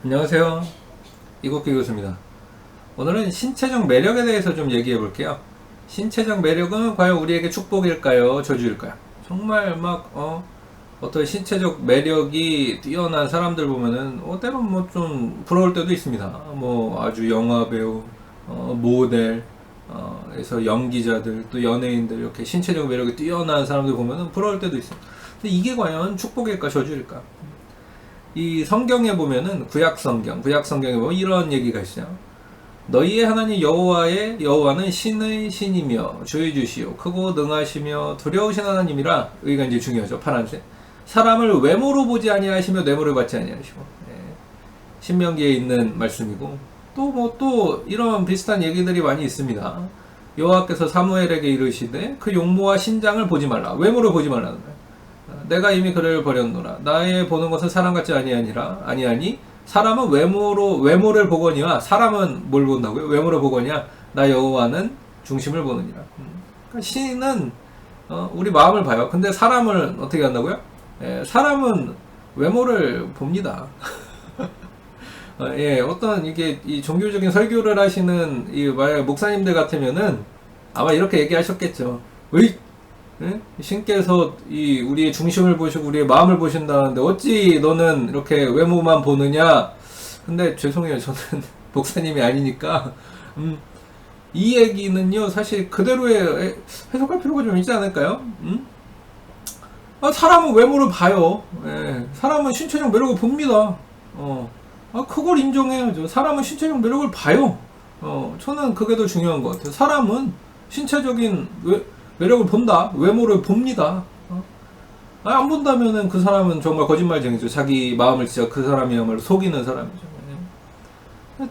안녕하세요. 이국기 교수입니다. 오늘은 신체적 매력에 대해서 좀 얘기해 볼게요. 신체적 매력은 과연 우리에게 축복일까요? 저주일까요? 정말 어떤 신체적 매력이 뛰어난 사람들 보면은, 때론 뭐 좀 부러울 때도 있습니다. 뭐 아주 영화배우, 모델, 에서 연기자들, 또 연예인들, 이렇게 신체적 매력이 뛰어난 사람들 보면은 부러울 때도 있어요. 근데 이게 과연 축복일까, 저주일까? 이 성경에 보면은 구약 성경에 보면 이런 얘기가 있어요. 너희의 하나님 여호와는 신의 신이며 주의 주시오 크고 능하시며 두려우신 하나님이라. 여기가 이제 중요하죠. 파란색. 사람을 외모로 보지 아니하시며 뇌물을 받지 아니하시고. 신명기에 있는 말씀이고, 또 이런 비슷한 얘기들이 많이 있습니다. 여호와께서 사무엘에게 이르시되 그 용모와 신장을 보지 말라. 외모를 보지 말라는 거예요. 내가 이미 그를 버렸노라. 나의 보는 것은 사람 같지 아니하니 사람은 외모를 보거니와. 사람은 뭘 본다고요? 외모를 보거니와 나 여호와는 중심을 보느니라. 그러니까 신은 우리 마음을 봐요. 근데 사람을 어떻게 한다고요? 사람은 외모를 봅니다. 어떤 이게 이 종교적인 설교를 하시는 만약 목사님들 같으면은 아마 이렇게 얘기하셨겠죠. 신께서 우리의 중심을 보시고 우리의 마음을 보신다는데 어찌 너는 이렇게 외모만 보느냐? 근데 죄송해요, 저는 목사님이 아니니까 이 얘기는요 사실 그대로의 해석할 필요가 좀 있지 않을까요? 사람은 외모를 봐요. 사람은 신체적 매력을 봅니다. 그걸 인정해야죠. 사람은 신체적 매력을 봐요. 저는 그게 더 중요한 것 같아요. 사람은 신체적인 매력을 본다. 외모를 봅니다. 안 본다면은 그 사람은 정말 거짓말쟁이죠. 자기 마음을 진짜 그 사람이야말로 속이는 사람이죠.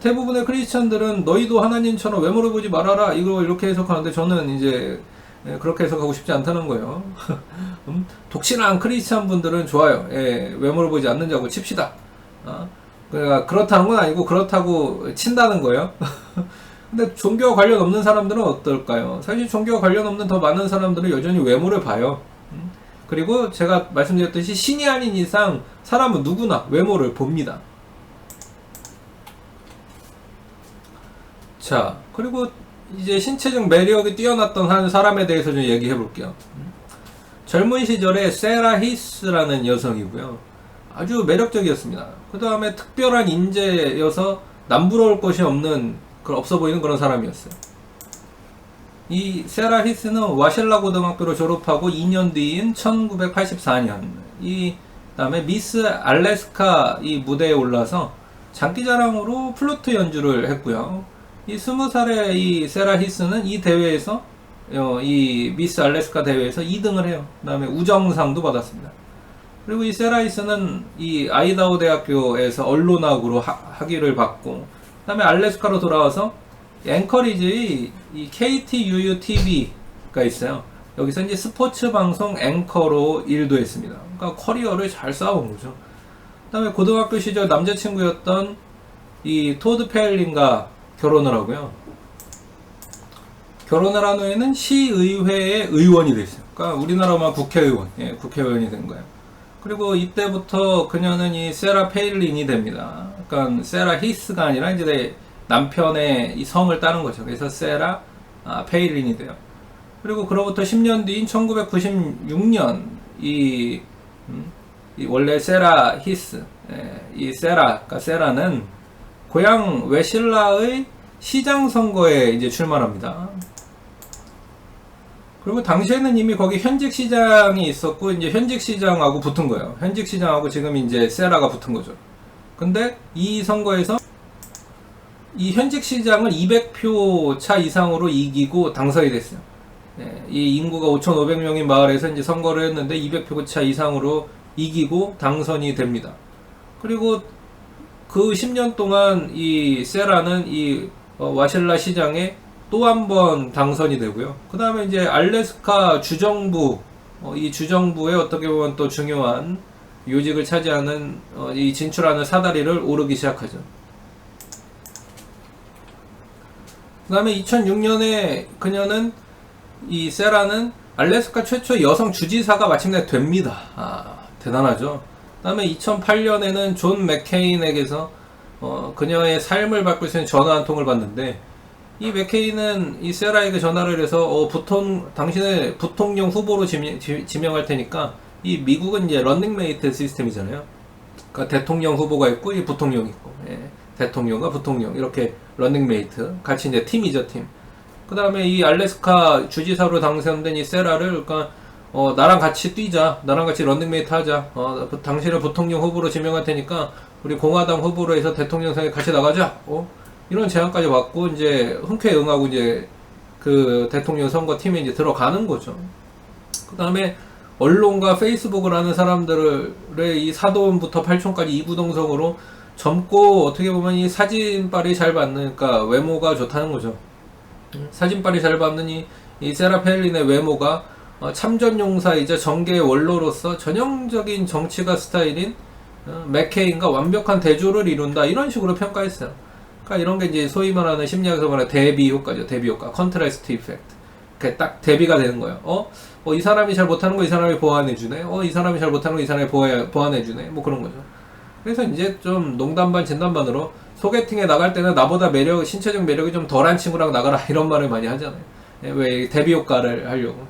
대부분의 크리스찬들은 너희도 하나님처럼 외모를 보지 말아라. 이거 이렇게 해석하는데 저는 이제 그렇게 해석하고 싶지 않다는 거예요. 독실한 크리스찬 분들은 좋아요. 외모를 보지 않는다고 칩시다. 그러니까 그렇다는 건 아니고 그렇다고 친다는 거예요. 근데 종교와 관련 없는 사람들은 어떨까요? 사실 종교와 관련 없는 더 많은 사람들은 여전히 외모를 봐요. 그리고 제가 말씀드렸듯이 신이 아닌 이상 사람은 누구나 외모를 봅니다. 자, 그리고 이제 신체적 매력이 뛰어났던 한 사람에 대해서 좀 얘기해 볼게요. 젊은 시절에 세라 히스라는 여성이고요. 아주 매력적이었습니다. 그 다음에 특별한 인재여서 남부러울 것이 없어 보이는 그런 사람이었어요. 이 세라 히스는 와실라 고등학교를 졸업하고 2년 뒤인 1984년 다음에 미스 알래스카 이 무대에 올라서 장기자랑으로 플루트 연주를 했고요. 이 20살의 이 세라 히스는 이 대회에서 이 미스 알래스카 대회에서 2등을 해요. 그 다음에 우정상도 받았습니다. 그리고 이 세라 히스는 이 아이다호 대학교에서 언론학으로 학위를 받고, 그 다음에 알래스카로 돌아와서 앵커리지의 이 KTUU-TV가 있어요. 여기서 이제 스포츠 방송 앵커로 일도 했습니다. 그러니까 커리어를 잘 쌓아온 거죠. 그 다음에 고등학교 시절 남자친구였던 이 토드 페일린과 결혼을 하고요. 결혼을 한 후에는 시의회의 의원이 됐어요. 그러니까 우리나라만 국회의원, 국회의원이 된 거예요. 그리고 이때부터 그녀는 이 세라 페일린이 됩니다. 그러니까 세라 히스가 아니라 이제 남편의 이 성을 따는 거죠. 그래서 세라 페일린이 돼요. 그리고 그로부터 10년 뒤인 1996년 이 원래 세라 히스, 이 그러니까 세라는 고향 웨실라의 시장 선거에 이제 출마합니다. 그리고 당시에는 이미 거기 현직 시장이 있었고, 이제 현직 시장하고 붙은 거예요. 현직 시장하고 지금 이제 세라가 붙은 거죠. 근데 이 선거에서 이 현직 시장을 200표 차 이상으로 이기고 당선이 됐어요. 이 인구가 5,500명인 마을에서 이제 선거를 했는데 200표 차 이상으로 이기고 당선이 됩니다. 그리고 그 10년 동안 이 세라는 이 와실라 시장에 또 한 번 당선이 되고요. 그 다음에 이제 알래스카 주정부, 이 주정부에 어떻게 보면 또 중요한 요직을 차지하는 이 진출하는 사다리를 오르기 시작하죠. 그 다음에 2006년에 이 세라는 알래스카 최초의 여성 주지사가 마침내 됩니다. 대단하죠. 그 다음에 2008년에는 존 맥케인에게서 그녀의 삶을 바꿀 수 있는 전화 한 통을 받는데, 이 맥케인은 이 세라에게 전화를 해서 당신을 부통령 후보로 지명할 테니까, 이 미국은 이제 런닝메이트 시스템이잖아요. 그러니까 대통령 후보가 있고 이 부통령이 있고, 예. 대통령과 부통령 이렇게 런닝메이트 같이 이제 팀이죠, 팀. 그 다음에 이 알래스카 주지사로 당선된 이 세라를, 그러니까 나랑 같이 뛰자, 나랑 같이 런닝메이트 하자, 당신을 부통령 후보로 지명할 테니까 우리 공화당 후보로 해서 대통령 선에 같이 나가자, 이런 제안까지 받고 이제 흔쾌히 응하고 이제 그 대통령 선거 팀에 이제 들어가는 거죠. 그 다음에 언론과 페이스북을 하는 사람들의 이 사돈부터 팔촌까지 이구동성으로 젊고, 어떻게 보면 이 사진빨이 잘 받는, 그러니까 외모가 좋다는 거죠. 사진빨이 잘 받는 이 세라 펠린의 외모가 참전용사이자 정계의 원로로서 전형적인 정치가 스타일인 맥케인과 완벽한 대조를 이룬다, 이런 식으로 평가했어요. 그러니까 이런 게 이제 소위 말하는 심리학에서 말하는 대비 효과죠. 대비 효과, 컨트라스트 이펙트. 그게 딱 대비가 되는 거예요. 이 사람이 잘 못하는 거 이 사람이 보완해주네. 이 사람이 잘 못하는 거 이 사람이 보완해주네. 뭐 그런 거죠. 그래서 이제 좀 농담 반 진담 반으로 소개팅에 나갈 때는 나보다 신체적 매력이 좀 덜한 친구랑 나가라, 이런 말을 많이 하잖아요. 왜 대비 효과를 하려고.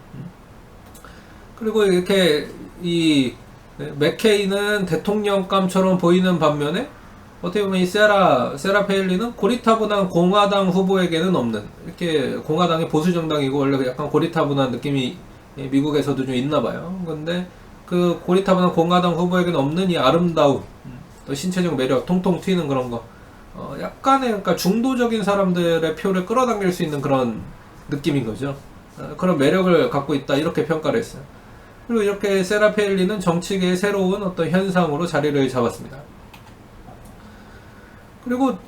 그리고 이렇게 이 맥케인은 대통령감처럼 보이는 반면에, 어떻게 보면 이 세라 페일리는 고리타분한 공화당 후보에게는 없는, 이렇게 공화당이 보수 정당이고 원래 약간 고리타분한 느낌이 미국에서도 좀 있나 봐요. 근데 그 고리타분한 공화당 후보에게는 없는 이 아름다움, 또 신체적 매력, 통통 튀는 그런 거, 약간의, 그러니까 중도적인 사람들의 표를 끌어당길 수 있는 그런 느낌인 거죠. 그런 매력을 갖고 있다, 이렇게 평가를 했어요. 그리고 이렇게 세라 페일리는 정치계의 새로운 어떤 현상으로 자리를 잡았습니다. 그리고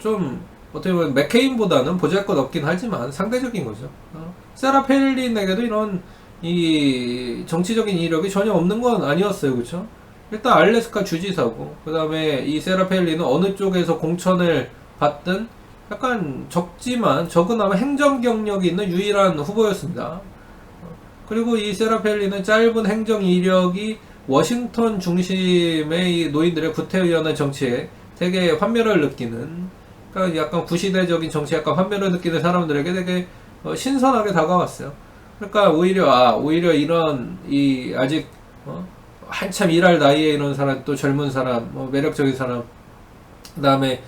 좀 어떻게 보면 맥케인보다는 보잘것없긴 하지만 상대적인 거죠. 세라 페일린에게도 이런 이 정치적인 이력이 전혀 없는 건 아니었어요, 그렇죠? 일단 알래스카 주지사고, 그 다음에 이 세라 페일린은 어느 쪽에서 공천을 받든 약간 적은 행정 경력이 있는 유일한 후보였습니다. 그리고 이 세라 페일린은 짧은 행정 이력이 워싱턴 중심의 이 노인들의 구태의연한 정치에 되게 환멸을 느끼는, 그러니까 약간 구시대적인 정치에 약간 환멸을 느끼는 사람들에게 되게 신선하게 다가왔어요. 그러니까 오히려 이런 아직 한참 일할 나이에 이런 사람, 또 젊은 사람, 매력적인 사람, 그 다음에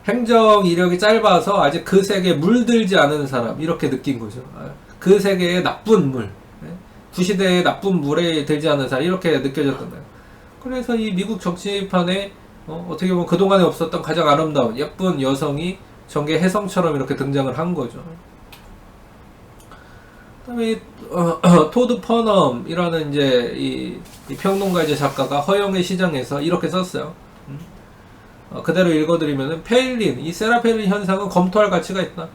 행정 이력이 짧아서 아직 그 세계에 물들지 않은 사람, 이렇게 느낀 거죠. 그 세계의 나쁜 물, 구시대의 나쁜 물에 들지 않은 사람, 이렇게 느껴졌던 거예요. 그래서 이 미국 정치판에 어떻게 보면 그동안에 없었던 가장 아름다운 예쁜 여성이 정계 혜성처럼 이렇게 등장을 한 거죠. 그다음에 토드 퍼넘이라는 이제 이 평론가 이제 작가가 허영의 시장에서 이렇게 썼어요. 그대로 읽어드리면은, 이 세라 페일린 현상은 검토할 가치가 있다.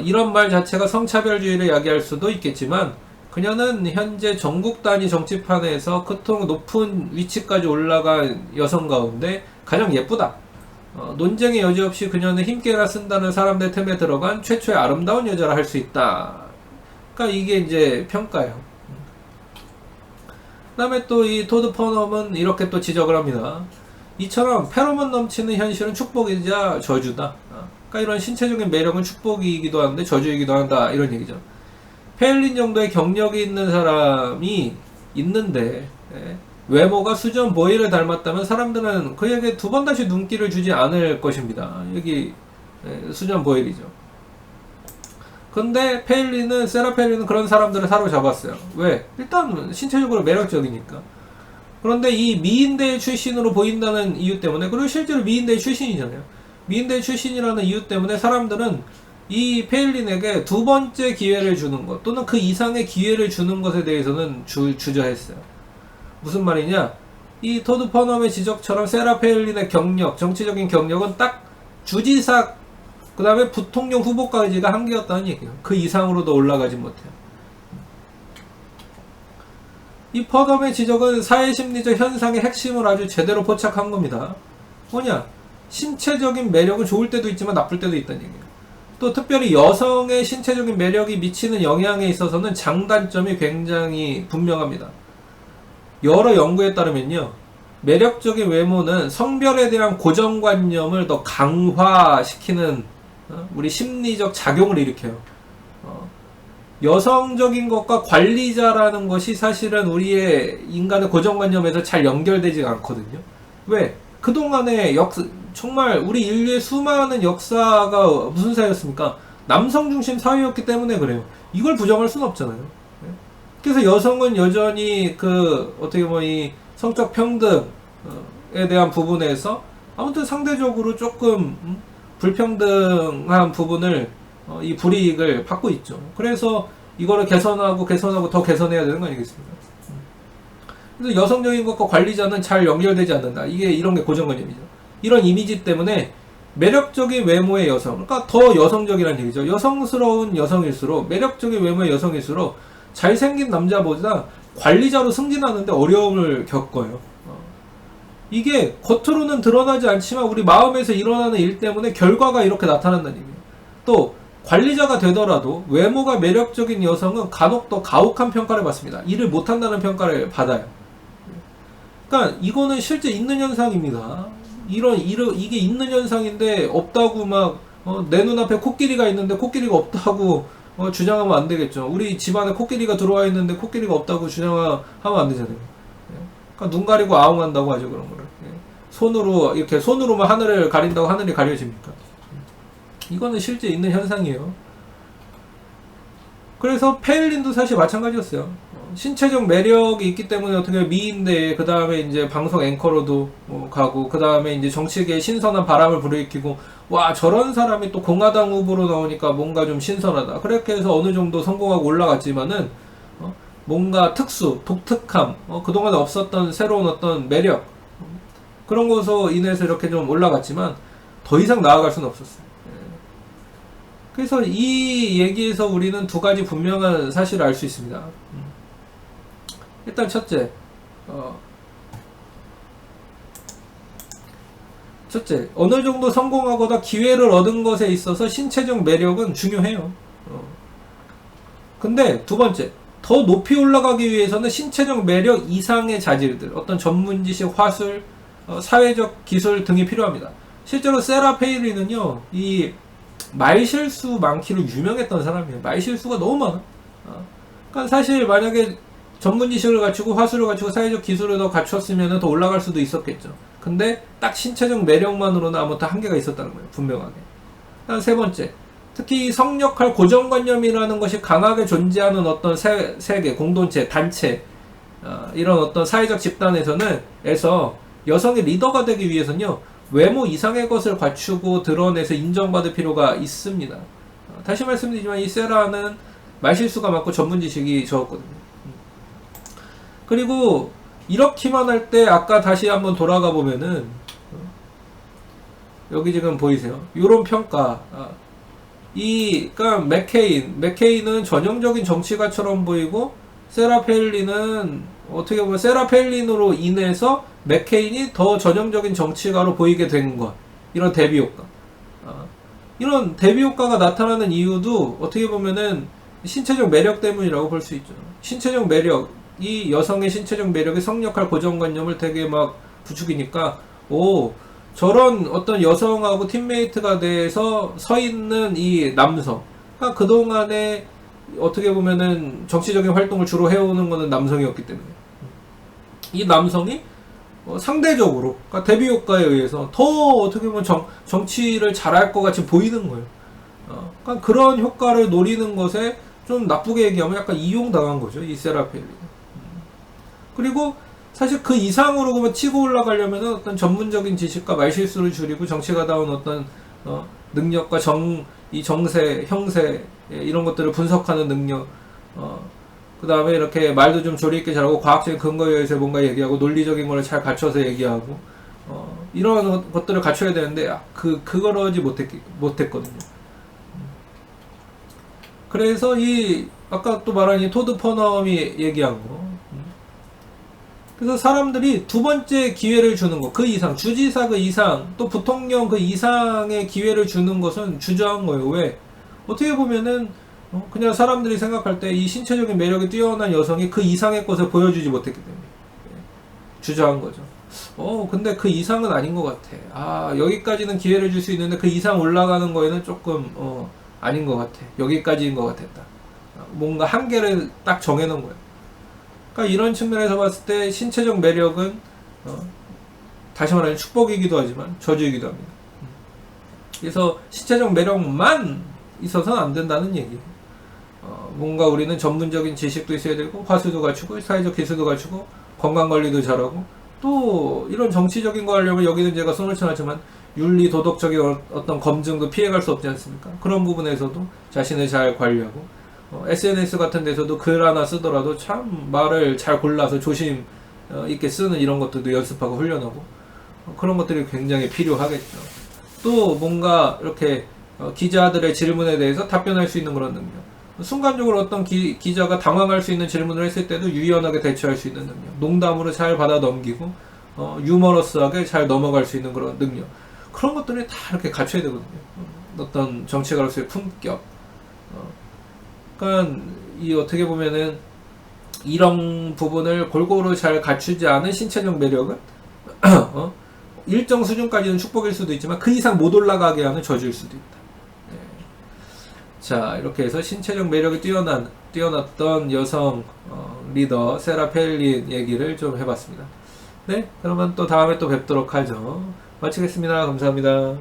이런 말 자체가 성차별주의를 야기할 수도 있겠지만, 그녀는 현재 전국 단위 정치판에서 그토록 높은 위치까지 올라간 여성 가운데 가장 예쁘다. 논쟁의 여지 없이 그녀는 힘께나 쓴다는 사람들 틈에 들어간 최초의 아름다운 여자라 할 수 있다. 그러니까 이게 이제 평가예요. 그 다음에 또 이 토드 퍼넘은 이렇게 또 지적을 합니다. 이처럼 페로몬 넘치는 현실은 축복이자 저주다. 그러니까 이런 신체적인 매력은 축복이기도 한데 저주이기도 한다, 이런 얘기죠. 페일린 정도의 경력이 있는 사람이 있는데 외모가 수전 보이를 닮았다면 사람들은 그에게 두 번 다시 눈길을 주지 않을 것입니다. 여기 수전 보일이죠. 근데 세라 페일린은 그런 사람들을 사로잡았어요. 왜? 일단 신체적으로 매력적이니까. 그런데 이 미인대 출신으로 보인다는 이유 때문에, 그리고 실제로 미인대 출신이잖아요. 미인대 출신이라는 이유 때문에 사람들은 이 페일린에게 두 번째 기회를 주는 것, 또는 그 이상의 기회를 주는 것에 대해서는 주저했어요. 무슨 말이냐? 이 토드 퍼넘의 지적처럼 세라 페일린의 정치적인 경력은 딱 주지사, 그 다음에 부통령 후보까지가 한계였다는 얘기예요. 그 이상으로도 올라가지 못해요. 이 퍼넘의 지적은 사회심리적 현상의 핵심을 아주 제대로 포착한 겁니다. 뭐냐? 신체적인 매력은 좋을 때도 있지만 나쁠 때도 있다는 얘기예요. 또 특별히 여성의 신체적인 매력이 미치는 영향에 있어서는 장단점이 굉장히 분명합니다. 여러 연구에 따르면요, 매력적인 외모는 성별에 대한 고정관념을 더 강화시키는 우리 심리적 작용을 일으켜요. 여성적인 것과 관리자라는 것이 사실은 우리의 인간의 고정관념에서 잘 연결되지 않거든요. 왜? 그동안의 정말 우리 인류의 수많은 역사가 무슨 사회였습니까? 남성 중심 사회였기 때문에 그래요. 이걸 부정할 수는 없잖아요. 그래서 여성은 여전히 어떻게 보면 이 성적 평등에 대한 부분에서 아무튼 상대적으로 조금 불평등한 부분을 이 불이익을 받고 있죠. 그래서 이거를 개선하고 더 개선해야 되는 거 아니겠습니까? 그래서 여성적인 것과 관리자는 잘 연결되지 않는다. 이게 이런 게 고정관념이죠. 이런 이미지 때문에 매력적인 외모의 여성, 그러니까 더 여성적이라는 얘기죠. 여성스러운 여성일수록, 매력적인 외모의 여성일수록 잘생긴 남자보다 관리자로 승진하는데 어려움을 겪어요. 이게 겉으로는 드러나지 않지만 우리 마음에서 일어나는 일 때문에 결과가 이렇게 나타난다는 얘기예요. 또 관리자가 되더라도 외모가 매력적인 여성은 간혹 더 가혹한 평가를 받습니다. 일을 못한다는 평가를 받아요. 그러니까 이거는 실제 있는 현상입니다. 이게 있는 현상인데 없다고 내 눈앞에 코끼리가 있는데 코끼리가 없다고 주장하면 안 되겠죠. 우리 집안에 코끼리가 들어와 있는데 코끼리가 없다고 주장하면 안 되잖아요. 그러니까 눈 가리고 아웅한다고 하죠, 그런 거를. 손으로만 하늘을 가린다고 하늘이 가려집니까? 이거는 실제 있는 현상이에요. 그래서 페일린도 사실 마찬가지였어요. 신체적 매력이 있기 때문에 어떻게 미인대, 그 다음에 이제 방송 앵커로도 가고, 그 다음에 이제 정치계에 신선한 바람을 불어일으키고, 와, 저런 사람이 또 공화당 후보로 나오니까 뭔가 좀 신선하다. 그렇게 해서 어느 정도 성공하고 올라갔지만은, 뭔가 독특함, 그동안에 없었던 새로운 어떤 매력, 그런 것으로 인해서 이렇게 좀 올라갔지만, 더 이상 나아갈 수는 없었어요. 그래서 이 얘기에서 우리는 두 가지 분명한 사실을 알 수 있습니다. 일단 첫째, 어느 정도 성공하거나 기회를 얻은 것에 있어서 신체적 매력은 중요해요. 근데 두 번째, 더 높이 올라가기 위해서는 신체적 매력 이상의 자질들, 어떤 전문 지식, 화술, 사회적 기술 등이 필요합니다. 실제로 세라 페일리는요, 이 말실수 많기로 유명했던 사람이에요. 말실수가 너무 많아. 그러니까 사실 만약에 전문 지식을 갖추고 화술을 갖추고 사회적 기술을 더 갖췄으면 더 올라갈 수도 있었겠죠. 근데 딱 신체적 매력만으로는 아무튼 한계가 있었다는 거예요. 분명하게. 세 번째, 특히 성역할 고정관념이라는 것이 강하게 존재하는 어떤 세계, 공동체, 단체, 이런 어떤 사회적 집단에서 여성의 리더가 되기 위해서는요, 외모 이상의 것을 갖추고 드러내서 인정받을 필요가 있습니다. 다시 말씀드리지만 이 세라는 말실수가 많고 전문 지식이 적었거든요. 그리고 이렇게만 할 때 아까 다시 한번 돌아가 보면은 여기 지금 보이세요? 요런 평가. 그러니까 맥케인은 전형적인 정치가처럼 보이고 세라 페일린은 어떻게 보면 세라 페일린으로 인해서 맥케인이 더 전형적인 정치가로 보이게 된 것. 이런 대비 효과. 이런 대비 효과가 나타나는 이유도 어떻게 보면은 신체적 매력 때문이라고 볼 수 있죠. 신체적 매력, 이 여성의 신체적 매력이 성역할 고정관념을 되게 막 부추기니까, 저런 어떤 여성하고 팀메이트가 돼서 서 있는 이 남성. 그러니까 그동안에 어떻게 보면은 정치적인 활동을 주로 해오는 거는 남성이었기 때문에. 이 남성이 상대적으로, 그러니까 대비 효과에 의해서 더 어떻게 보면 정치를 잘할 것 같이 보이는 거예요. 그러니까 그런 효과를 노리는 것에 좀 나쁘게 얘기하면 약간 이용당한 거죠, 이 세라펠리. 그리고 사실 그 이상으로 그러면 치고 올라가려면 어떤 전문적인 지식과 말실수를 줄이고 정치가다운 어떤 능력과 이 정세, 형세, 이런 것들을 분석하는 능력, 그 다음에 이렇게 말도 좀 조리 있게 잘하고 과학적인 근거에 의해서 뭔가 얘기하고 논리적인 거를 잘 갖춰서 얘기하고 이런 것들을 갖춰야 되는데 그거러지 못했거든요. 그래서 아까 또 말한 이 토드 퍼넘이 얘기한 거, 그래서 사람들이 두 번째 기회를 주는 거, 그 이상, 주지사 그 이상, 또 부통령 그 이상의 기회를 주는 것은 주저한 거예요. 왜? 어떻게 보면은 그냥 사람들이 생각할 때 이 신체적인 매력이 뛰어난 여성이 그 이상의 것을 보여주지 못했기 때문에 주저한 거죠. 근데 그 이상은 아닌 것 같아. 여기까지는 기회를 줄 수 있는데 그 이상 올라가는 거에는 조금 아닌 것 같아. 여기까지인 것 같았다. 뭔가 한계를 딱 정해놓은 거야. 그러니까 이런 측면에서 봤을 때 신체적 매력은 다시 말하면 축복이기도 하지만 저주이기도 합니다. 그래서 신체적 매력만 있어서는 안 된다는 얘기예요. 뭔가 우리는 전문적인 지식도 있어야 되고 화수도 갖추고 사회적 기술도 갖추고 건강관리도 잘하고 또 이런 정치적인 거 하려면 여기는 제가 손을 쳐놨지만 윤리 도덕적인 어떤 검증도 피해갈 수 없지 않습니까? 그런 부분에서도 자신을 잘 관리하고 SNS 같은 데서도 글 하나 쓰더라도 참 말을 잘 골라서 조심 있게 쓰는 이런 것들도 연습하고 훈련하고 그런 것들이 굉장히 필요하겠죠. 또 뭔가 이렇게 기자들의 질문에 대해서 답변할 수 있는 그런 능력. 순간적으로 어떤 기자가 당황할 수 있는 질문을 했을 때도 유연하게 대처할 수 있는 능력. 농담으로 잘 받아 넘기고 유머러스하게 잘 넘어갈 수 있는 그런 능력. 그런 것들이 다 이렇게 갖춰야 되거든요. 어떤 정치가로서의 품격. 그러니까 이 어떻게 보면은 이런 부분을 골고루 잘 갖추지 않은 신체적 매력은 일정 수준까지는 축복일 수도 있지만 그 이상 못 올라가게 하는 저주일 수도 있다. 네. 자, 이렇게 해서 신체적 매력이 뛰어났던 여성 리더 세라 펠린 얘기를 좀 해봤습니다. 네, 그러면 또 다음에 또 뵙도록 하죠. 마치겠습니다. 감사합니다.